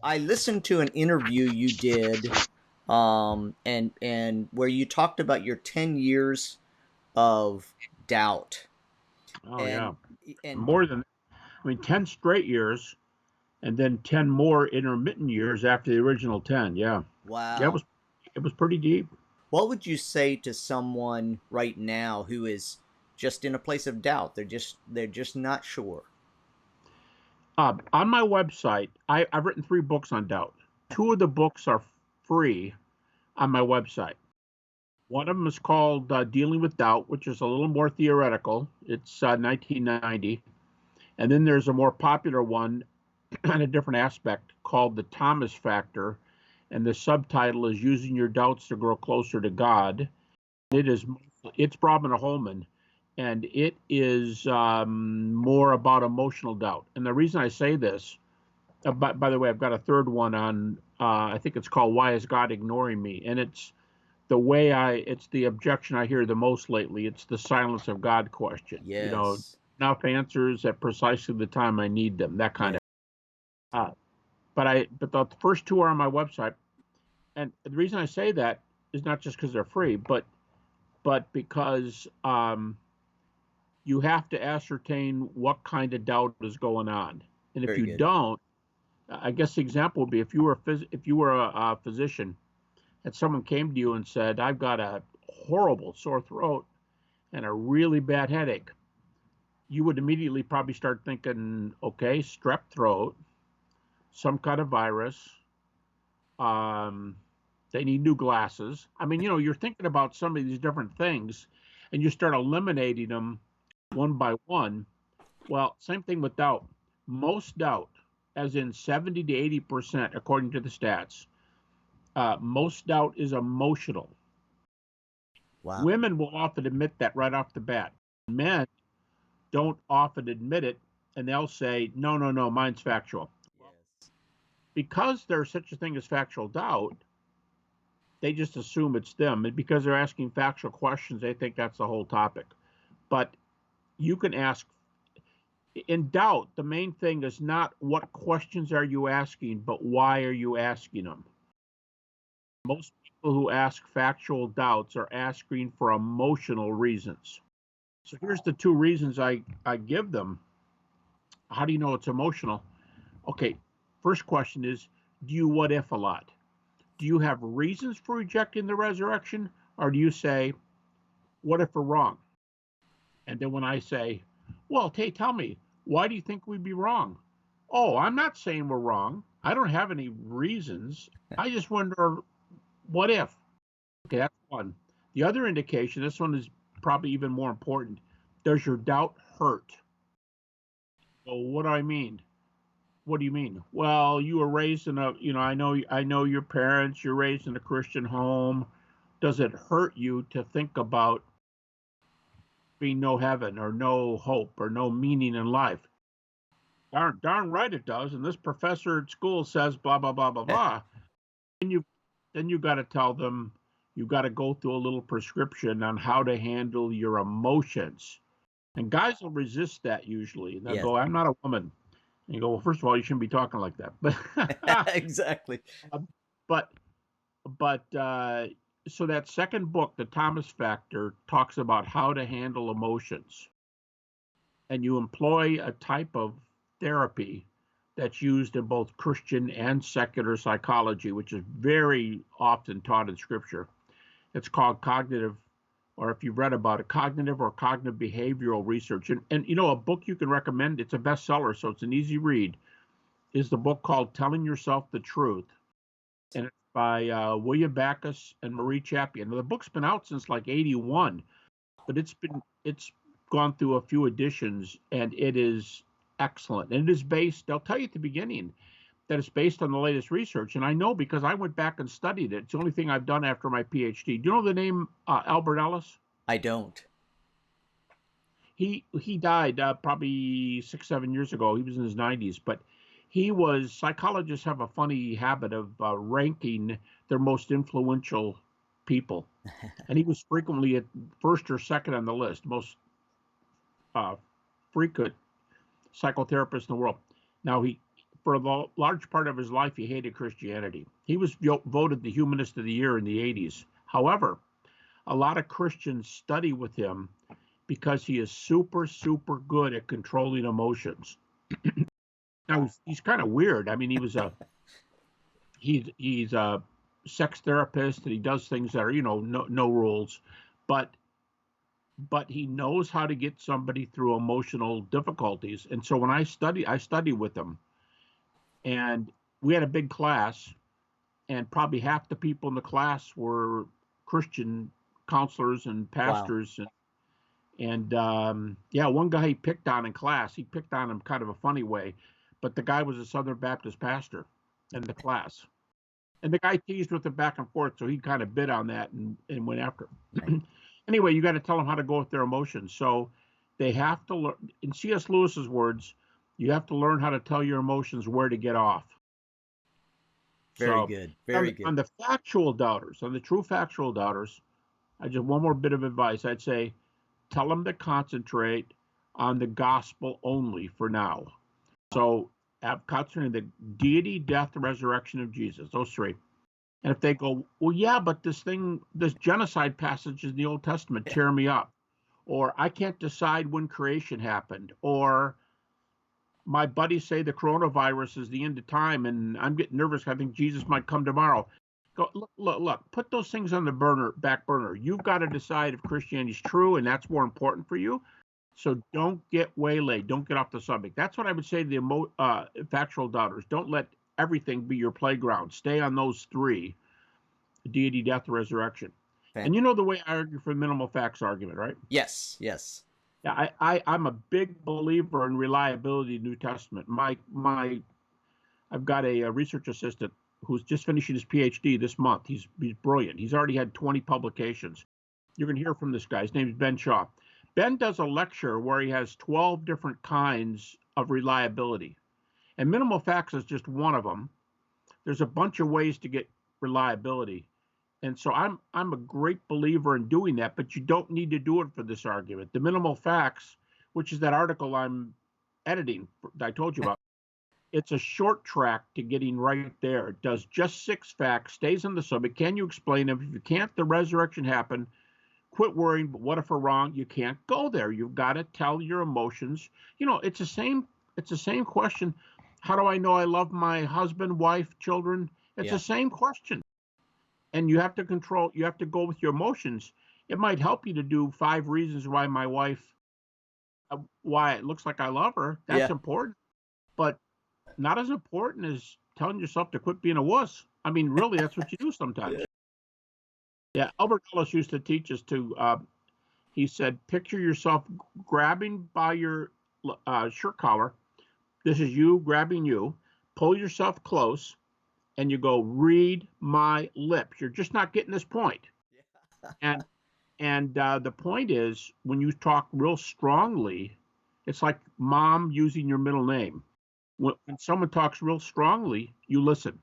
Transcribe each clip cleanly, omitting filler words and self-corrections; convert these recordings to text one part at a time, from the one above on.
I listened to an interview you did, and where you talked about your 10 years of doubt, Oh and yeah, and more than 10 straight years, and then 10 more intermittent years after the original 10. Yeah, yeah, wow. it was pretty deep. What would you say to someone right now who is just in a place of doubt? They're just not sure. On my website, I've written 3 books on doubt. 2 of the books are free on my website. One of them is called Dealing with Doubt, which is a little more theoretical. It's 1990. And then there's a more popular one on a different aspect called The Thomas Factor. And the subtitle is Using Your Doubts to Grow Closer to God. It's Brahmana Holman, and it is more about emotional doubt. And the reason I say this, by the way, I've got a third one on, I think it's called Why Is God Ignoring Me? And it's the objection I hear the most lately. It's the silence of God question. Yes. Enough answers at precisely the time I need them, that kind Yeah. of. Uh, but the first 2 are on my website, and the reason I say that is not just because they're free, but because you have to ascertain what kind of doubt is going on. And if Very you good. don't, I guess the example would be if you were a physician and someone came to you and said, "I've got a horrible sore throat and a really bad headache," you would immediately probably start thinking, "Okay, strep throat, some kind of virus. Um, they need new glasses." I mean, you're thinking about some of these different things, and you start eliminating them one by one. Well, same thing with doubt. Most doubt, as in 70 to 80%, according to the stats, most doubt is emotional. Wow. Women will often admit that right off the bat. Men don't often admit it, and they'll say, no, no, no, mine's factual. Yes. Because there's such a thing as factual doubt, they just assume it's them. And because they're asking factual questions, they think that's the whole topic. But you can ask in doubt, the main thing is not what questions are you asking, but why are you asking them? Most people who ask factual doubts are asking for emotional reasons. So here's the 2 reasons I give them. How do you know it's emotional? Okay, first question is, do you what if a lot? Do you have reasons for rejecting the resurrection? Or do you say, what if we're wrong? And then when I say, well, hey, tell me, why do you think we'd be wrong? Oh, I'm not saying we're wrong. I don't have any reasons. I just wonder, what if? Okay, that's one. The other indication, this one is probably even more important. Does your doubt hurt? Well, what do I mean? What do you mean? Well, you were raised in I know your parents, you're raised in a Christian home. Does it hurt you to think about being no heaven or no hope or no meaning in life? Darn right it does. And this professor at school says blah blah blah blah blah. And you got to tell them you got to go through a little prescription on how to handle your emotions. And guys will resist that usually. They'll Yes. go, "I'm not a woman." And you go, "Well, first of all, you shouldn't be talking like that." But Exactly. but but so that second book, The Thomas Factor, talks about how to handle emotions, and you employ a type of therapy that's used in both Christian and secular psychology, which is very often taught in Scripture. It's called cognitive, or if you've read about it, cognitive or cognitive behavioral research. And a book you can recommend, it's a bestseller, so it's an easy read, is the book called Telling Yourself the Truth. And it's by William Backus and Marie Chapian. Now, the book's been out since like '81, but it's gone through a few editions, and it is excellent. And it is based. They'll tell you at the beginning that it's based on the latest research, and I know because I went back and studied it. It's the only thing I've done after my PhD. Do you know the name Albert Ellis? I don't. He died probably 6 7 years ago. He was in his 90s, but psychologists have a funny habit of ranking their most influential people, and he was frequently at first or second on the list, most uh, frequent psychotherapist in the world. Now, for a large part of his life, he hated Christianity. He was voted the Humanist of the Year in the 80s. However, a lot of Christians study with him because he is super, super good at controlling emotions. Now, he's kind of weird. I mean, he's a sex therapist, and he does things that are, no rules, but he knows how to get somebody through emotional difficulties. And so when I study with him, and we had a big class, and probably half the people in the class were Christian counselors and Wow. pastors. And yeah, one guy he picked on in class, he picked on him kind of a funny way, but the guy was a Southern Baptist pastor in the class. And the guy teased with him back and forth, so he kind of bit on that and went after Right. him. Anyway, you got to tell them how to go with their emotions. So they have to learn, in C.S. Lewis's words, you have to learn how to tell your emotions where to get off. Very So good. Very on good. the factual doubters, on the true factual doubters, I just one more bit of advice. I'd say tell them to concentrate on the gospel only for now. So concentrate on the deity, death, and resurrection of Jesus. Those three. And if they go, well, yeah, but this genocide passage in the Old Testament, tear me up. Or I can't decide when creation happened. Or my buddies say the coronavirus is the end of time and I'm getting nervous. I think Jesus might come tomorrow. Go, look, put those things on the back burner. You've got to decide if Christianity is true and that's more important for you. So don't get waylaid. Don't get off the subject. That's what I would say to the factual doubters. Don't let everything be your playground. Stay on those three: deity, death, resurrection. And you know the way I argue for the minimal facts argument, right? Yes. Yes. Yeah, I'm a big believer in reliability of the New Testament. I've got a research assistant who's just finishing his PhD this month. He's brilliant. He's already had 20 publications. You're going to hear from this guy. His name is Ben Shaw. Ben does a lecture where he has 12 different kinds of reliability, and minimal facts is just one of them. There's a bunch of ways to get reliability. And so I'm a great believer in doing that, but you don't need to do it for this argument. The minimal facts, which is that article I'm editing that I told you about, it's a short track to getting right there. It does just 6 facts, stays on the subject. Can you explain them? If you can't, the resurrection happened. Quit worrying, but what if we're wrong? You can't go there. You've got to tell your emotions. It's the same question. How do I know I love my husband, wife, children? It's the Yeah. same question. And you have to go with your emotions. It might help you to do 5 reasons why my wife, why it looks like I love her. That's Yeah. important, but not as important as telling yourself to quit being a wuss. I mean, really, that's what you do sometimes. Yeah, Albert Ellis used to teach us he said, picture yourself grabbing by your shirt collar. This is you grabbing you. Pull yourself close, and you go, read my lips. You're just not getting this point. And the point is, when you talk real strongly, it's like mom using your middle name. When someone talks real strongly, you listen.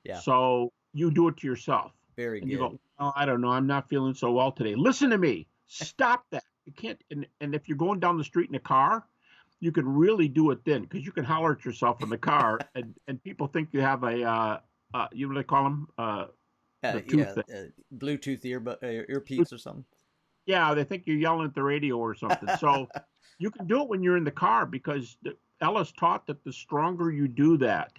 Yeah. So you do it to yourself. Very And you good. go, oh, I don't know, I'm not feeling so well today. Listen to me. Stop that. You can't. And if you're going down the street in a car, you can really do it then, because you can holler at yourself in the car, and people think you have you know what they call them, the tooth Yeah. thing. Bluetooth earpiece or something. Yeah, they think you're yelling at the radio or something. So you can do it when you're in the car, because Ellis taught that the stronger you do that,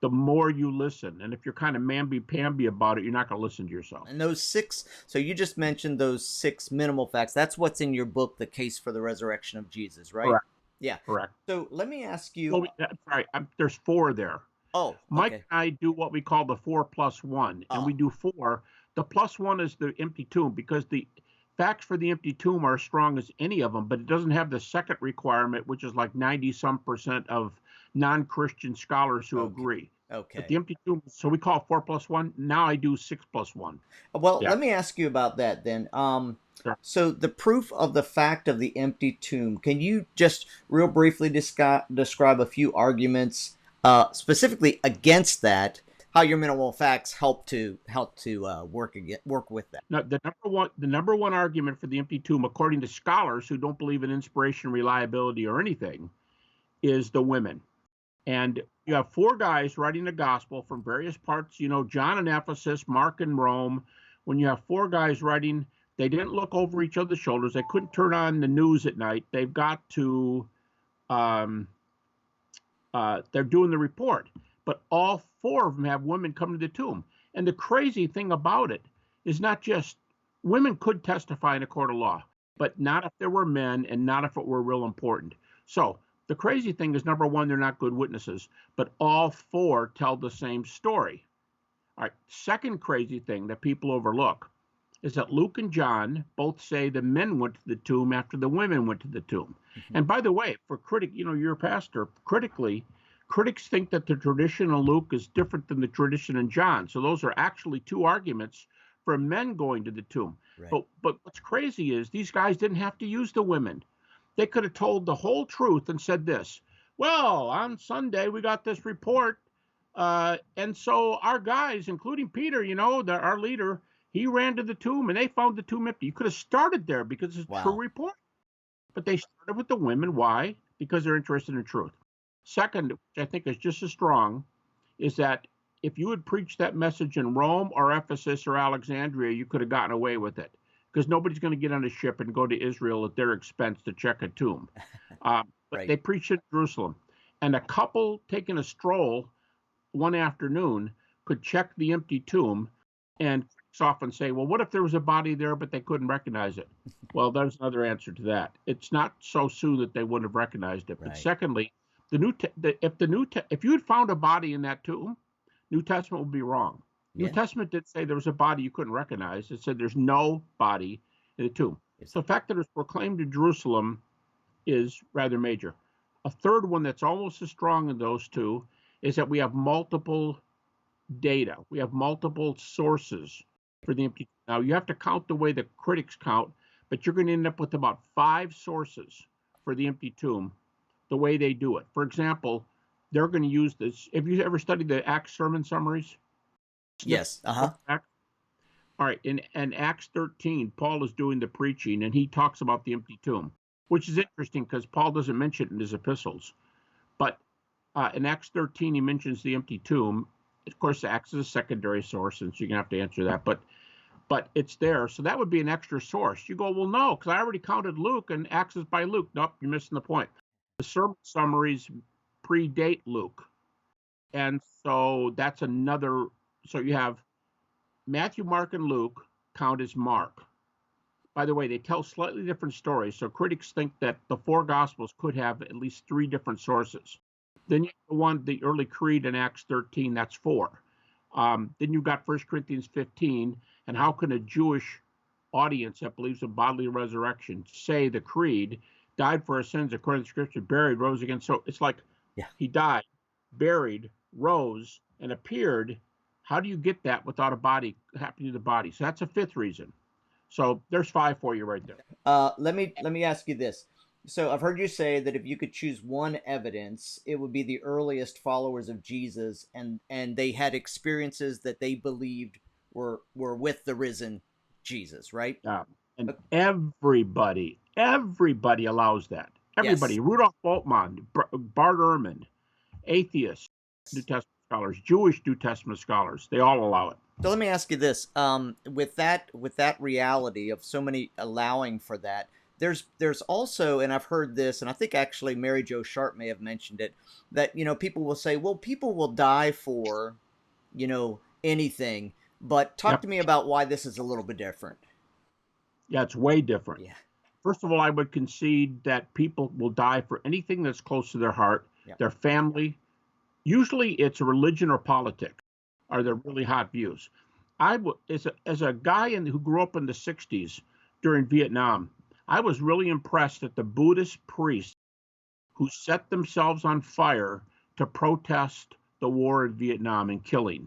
the more you listen. And if you're kind of mamby-pamby about it, you're not going to listen to yourself. And those 6, so you just mentioned those 6 minimal facts. That's what's in your book, The Case for the Resurrection of Jesus, right? Correct. Yeah. Correct. So let me ask you. Well, sorry, there's 4 there. Oh, Mike okay. and I do what we call the 4+1, and we Oh, do 4. The +1 is the empty tomb, because the facts for the empty tomb are as strong as any of them, but it doesn't have the second requirement, which is like 90-some% of non-Christian scholars who okay. agree. But Okay. the empty tomb, so we call it 4+1. Now I do 6+1. Well, Yeah. let me ask you about that then. Sure. So the proof of the fact of the empty tomb. Can you just real briefly describe a few arguments specifically against that? How your minimal facts help to work with that? Now, the number one argument for the empty tomb, according to scholars who don't believe in inspiration, reliability, or anything, is the women. And you have four guys writing the gospel from various parts, John in Ephesus, Mark in Rome. When you have four guys writing, they didn't look over each other's shoulders. They couldn't turn on the news at night. They've got to, they're doing the report. But all four of them have women come to the tomb. And the crazy thing about it is not just women could testify in a court of law, but not if there were men and not if it were real important. So the crazy thing is, number one, they're not good witnesses, but all four tell the same story. All right. Second crazy thing that people overlook is that Luke and John both say the men went to the tomb after the women went to the tomb. Mm-hmm. And by the way, for you're a pastor, critics think that the tradition of Luke is different than the tradition in John. So those are actually two arguments for men going to the tomb. Right. But what's crazy is these guys didn't have to use the women. They could have told the whole truth and said this: well, on Sunday we got this report, and so our guys, including Peter, our leader, he ran to the tomb and they found the tomb empty. You could have started there because it's a true report. But they started with the women. Why? Because they're interested in truth. Second, which I think is just as strong, is that if you had preached that message in Rome or Ephesus or Alexandria, you could have gotten away with it, because nobody's going to get on a ship and go to Israel at their expense to check a tomb. But right. They preached in Jerusalem. And a couple taking a stroll one afternoon could check the empty tomb and often say, well, what if there was a body there, but they couldn't recognize it? Well, there's another answer to that. It's not so soon that they wouldn't have recognized it. Right. But secondly, if you had found a body in that tomb, New Testament would be wrong. Yeah. New Testament did say there was a body you couldn't recognize. It said there's no body in the tomb. So the fact that it was proclaimed in Jerusalem is rather major. A third one that's almost as strong as those two is that we have multiple data. We have multiple sources for the empty tomb. Now, you have to count the way the critics count, but you're going to end up with about 5 sources for the empty tomb, the way they do it. For example, they're going to use this. Have you ever studied the Acts sermon summaries? Yes. All right. In Acts 13, Paul is doing the preaching, and he talks about the empty tomb, which is interesting because Paul doesn't mention it in his epistles. But in Acts 13, he mentions the empty tomb. Of course, Acts is a secondary source, and so you're going to have to answer that. But it's there. So that would be an extra source. You go, well, no, because I already counted Luke, and Acts is by Luke. Nope, you're missing the point. The sermon summaries predate Luke. And so that's another. So you have Matthew, Mark, and Luke count as Mark. By the way, they tell slightly different stories. So critics think that the 4 Gospels could have at least 3 different sources. Then you have the early creed in Acts 13, that's 4. Then you've got 1 Corinthians 15. And how can a Jewish audience that believes in bodily resurrection say the creed, died for our sins according to Scripture, buried, rose again? So it's like he died, buried, rose, and appeared. How do you get that without a body happening to the body? So that's a 5th reason. So there's 5 for you right there. Let me ask you this. So I've heard you say that if you could choose one evidence, it would be the earliest followers of Jesus, and they had experiences that they believed were with the risen Jesus, right? Yeah. And everybody allows that. Everybody. Yes. Rudolf Bultmann, Bart Ehrman, atheists, New Testament scholars, Jewish New Testament scholars, they all allow it. So let me ask you this: with that reality of so many allowing for that, there's also, and I've heard this, and I think actually Mary Jo Sharp may have mentioned it, that people will say, well, people will die for anything, but talk to me about why this is a little bit different. Yeah, it's way different. Yeah. First of all, I would concede that people will die for anything that's close to their heart, their family. Usually it's religion or politics are their really hot views. As a guy who grew up in the 60s during Vietnam, I was really impressed at the Buddhist priests who set themselves on fire to protest the war in Vietnam and killing.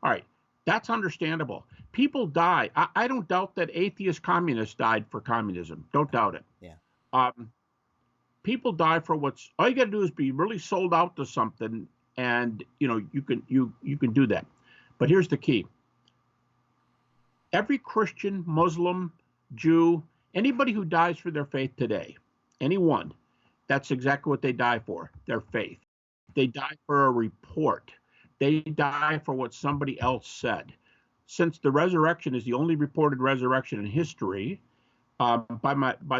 All right, that's understandable. People die. I don't doubt that atheist communists died for communism. Don't doubt it. Yeah. People die for all you got to do is be really sold out to something, and you can do that. But here's the key. Every Christian, Muslim, Jew, anybody who dies for their faith today, anyone, that's exactly what they die for, their faith. They die for a report. They die for what somebody else said. Since the resurrection is the only reported resurrection in history, by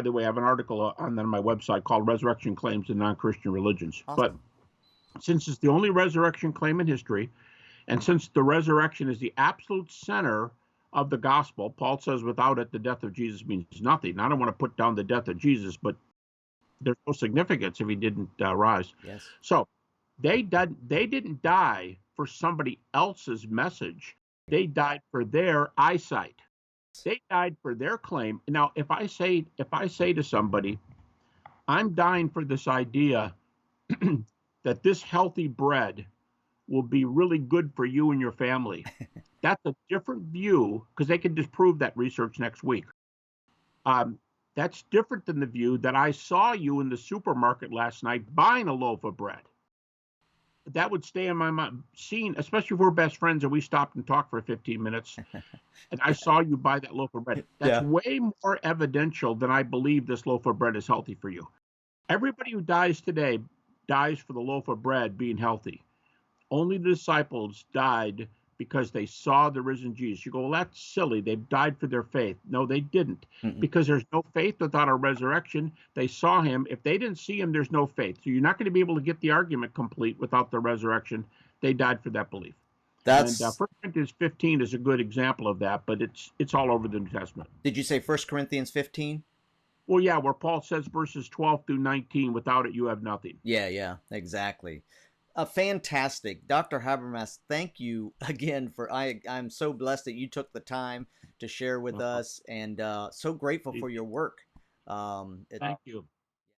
the way, I have an article on my website called "Resurrection Claims in Non-Christian Religions." But Awesome. since it's the only resurrection claim in history, and since the resurrection is the absolute center of the gospel, Paul says, "Without it, the death of Jesus means nothing." I don't want to put down the death of Jesus, but there's no significance if he didn't rise. Yes. So they didn't die for somebody else's message. They died for their eyesight. They died for their claim. Now, if I say to somebody, I'm dying for this idea that this healthy bread will be really good for you and your family, that's a different view, because they can disprove that research next week. That's different than the view that I saw you in the supermarket last night buying a loaf of bread. That would stay in my mind. Seeing, especially if we're best friends and we stopped and talked for 15 minutes, and I saw you buy that loaf of bread. That's Yeah. way more evidential than I believe this loaf of bread is healthy for you. Everybody who dies today dies for the loaf of bread being healthy. Only the disciples died because they saw the risen Jesus. You go, well, that's silly. They died for their faith. No, they didn't, Mm-mm. because there's no faith without a resurrection. They saw him. If they didn't see him, there's no faith. So you're not going to be able to get the argument complete without the resurrection. They died for that belief. And That's 1 Corinthians 15 is a good example of that, but it's all over the New Testament. Did you say 1 Corinthians 15? Well, yeah, where Paul says verses 12 through 19, without it, you have nothing. Yeah, exactly. Fantastic. Dr. Habermas, thank you again for I'm so blessed that you took the time to share with Well, us, and so grateful for your work. thank you.